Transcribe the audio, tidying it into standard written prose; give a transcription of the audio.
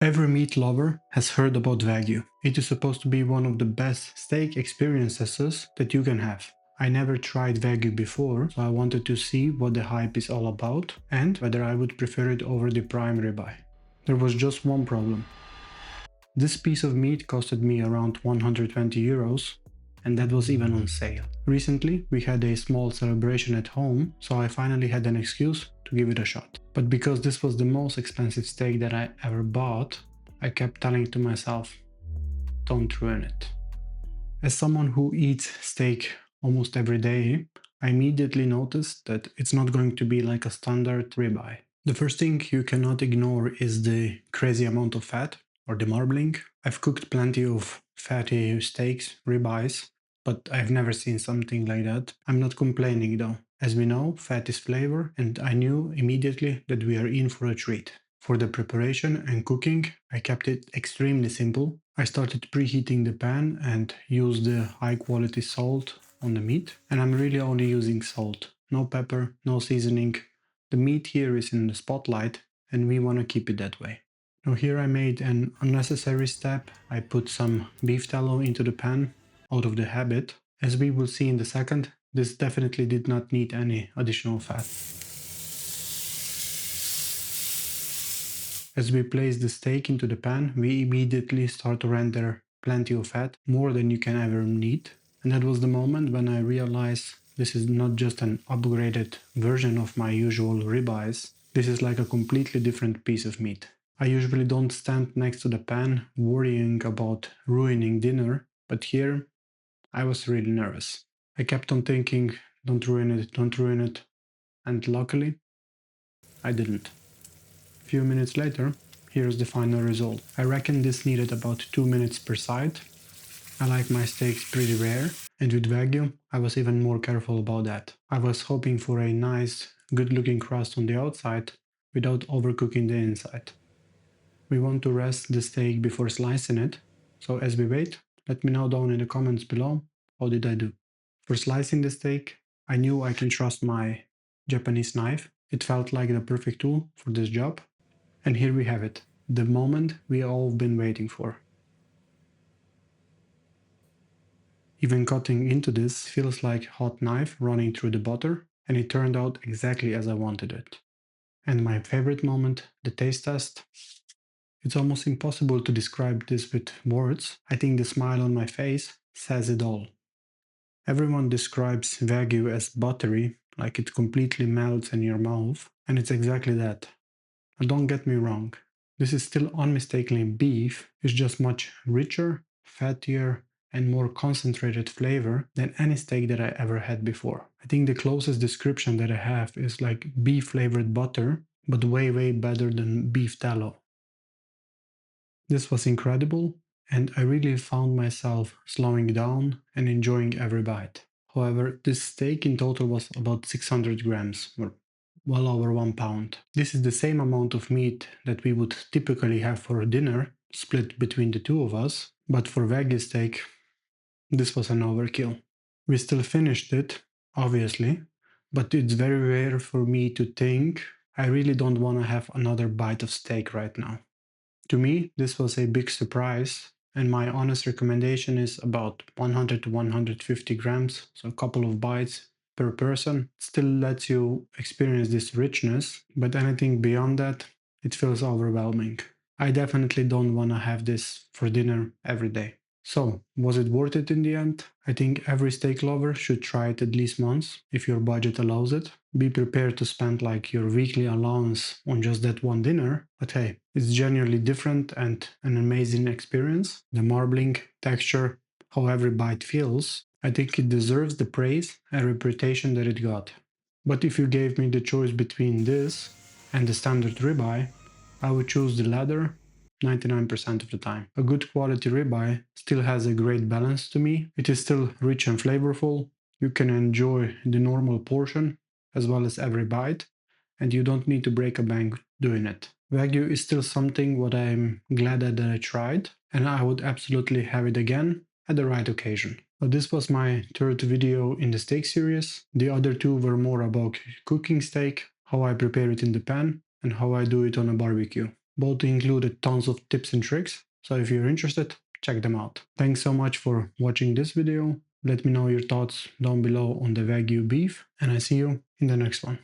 Every meat lover has heard about Wagyu. It is supposed to be one of the best steak experiences that you can have. I never tried Wagyu before, so I wanted to see what the hype is all about and whether I would prefer it over the prime ribeye. There was just one problem. This piece of meat costed me around 120 euros, and that was even on sale. Recently, we had a small celebration at home, so I finally had an excuse to give it a shot. But because this was the most expensive steak that I ever bought, I kept telling to myself, don't ruin it. As someone who eats steak almost every day, I immediately noticed that it's not going to be like a standard ribeye. The first thing you cannot ignore is the crazy amount of fat, or the marbling. I've cooked plenty of fatty steaks, ribeyes, but I've never seen something like that. I'm not complaining though. As we know, fat is flavor, and I knew immediately that we are in for a treat. For the preparation and cooking, I kept it extremely simple. I started preheating the pan and used the high quality salt on the meat. And I'm really only using salt. No pepper, no seasoning. The meat here is in the spotlight and we want to keep it that way. Now here I made an unnecessary step. I put some beef tallow into the pan out of the habit. As we will see in a second, this definitely did not need any additional fat. As we place the steak into the pan, we immediately start to render plenty of fat, more than you can ever need. And that was the moment when I realized this is not just an upgraded version of my usual ribeyes. This is like a completely different piece of meat. I usually don't stand next to the pan worrying about ruining dinner, but here I was really nervous. I kept on thinking, don't ruin it, don't ruin it. And luckily, I didn't. A few minutes later, here's the final result. I reckon this needed about 2 minutes per side. I like my steaks pretty rare, and with Wagyu, I was even more careful about that. I was hoping for a nice, good-looking crust on the outside without overcooking the inside. We want to rest the steak before slicing it, so as we wait, let me know down in the comments below how did I do. For slicing the steak, I knew I can trust my Japanese knife. It felt like the perfect tool for this job. And here we have it, the moment we all been waiting for. Even cutting into this feels like hot knife running through the butter, and it turned out exactly as I wanted it. And my favorite moment, the taste test. It's almost impossible to describe this with words. I think the smile on my face says it all. Everyone describes Wagyu as buttery, like it completely melts in your mouth, and it's exactly that. And don't get me wrong, this is still unmistakably beef, it's just much richer, fattier, and more concentrated flavor than any steak that I ever had before. I think the closest description that I have is like beef flavored butter, but way better than beef tallow. This was incredible, and I really found myself slowing down and enjoying every bite. However, this steak in total was about 600 grams, or well over 1 pound. This is the same amount of meat that we would typically have for dinner, split between the two of us, but for Wagyu steak, this was an overkill. We still finished it, obviously, but it's very rare for me to think I really don't want to have another bite of steak right now. To me, this was a big surprise, and my honest recommendation is about 100 to 150 grams, so a couple of bites per person. It still lets you experience this richness, but anything beyond that, it feels overwhelming. I definitely don't want to have this for dinner every day. So, was it worth it in the end? I think every steak lover should try it at least once, if your budget allows it. Be prepared to spend like your weekly allowance on just that one dinner, but hey, it's genuinely different and an amazing experience. The marbling, texture, how every bite feels, I think it deserves the praise and reputation that it got. But if you gave me the choice between this and the standard ribeye, I would choose the latter 99% of the time. A good quality ribeye still has a great balance to me. It is still rich and flavorful. You can enjoy the normal portion as well as every bite, and you don't need to break a bank doing it. Wagyu is still something what I'm glad that I tried, and I would absolutely have it again at the right occasion. But this was my third video in the steak series. The other two were more about cooking steak, how I prepare it in the pan, and how I do it on a barbecue. Both included tons of tips and tricks, so if you're interested, check them out. Thanks so much for watching this video. Let me know your thoughts down below on the Wagyu beef, and I see you in the next one.